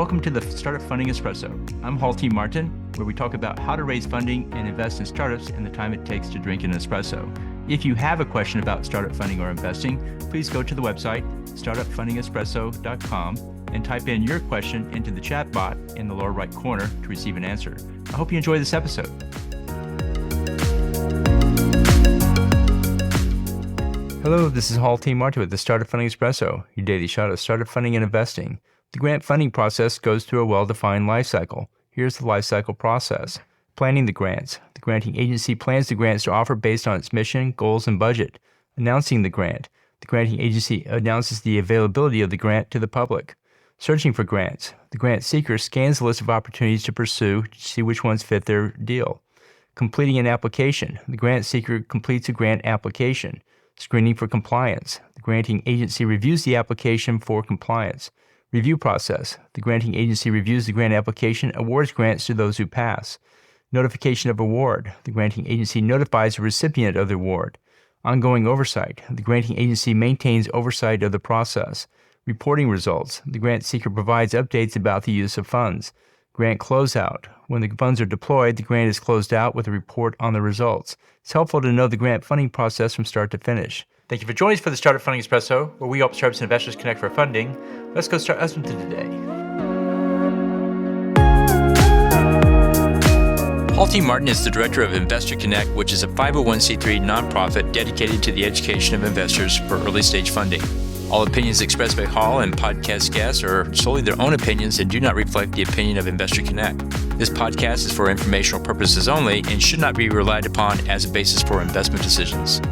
Welcome to the Startup Funding Espresso. I'm Hall T. Martin, where we talk about how to raise funding and invest in startups and the time it takes to drink an espresso. If you have a question about startup funding or investing, please go to the website, startupfundingespresso.com, and type in your question into the chat bot in the lower right corner to receive an answer. I hope you enjoy this episode. Hello, this is Hall T. Martin with the Startup Funding Espresso, your daily shot of startup funding and investing. The grant funding process goes through a well-defined life cycle. Here's the life cycle process. Planning the grants. The granting agency plans the grants to offer based on its mission, goals, and budget. Announcing the grant. The granting agency announces the availability of the grant to the public. Searching for grants. The grant seeker scans the list of opportunities to pursue to see which ones fit their deal. Completing an application. The grant seeker completes a grant application. Screening for compliance. The granting agency reviews the application for compliance. Review process. The granting agency reviews the grant application, awards grants to those who pass. Notification of award. The granting agency notifies the recipient of the award. Ongoing oversight. The granting agency maintains oversight of the process. Reporting results. The grant seeker provides updates about the use of funds. Grant closeout. When the funds are deployed, the grant is closed out with a report on the results. It's helpful to know the grant funding process from start to finish. Thank you for joining us for the Startup Funding Espresso, where we help startups and investors connect for funding. Let's go start listening to today. Hall T. Martin is the director of Investor Connect, which is a 501c3 nonprofit dedicated to the education of investors for early-stage funding. All opinions expressed by Hall and podcast guests are solely their own opinions and do not reflect the opinion of Investor Connect. This podcast is for informational purposes only and should not be relied upon as a basis for investment decisions.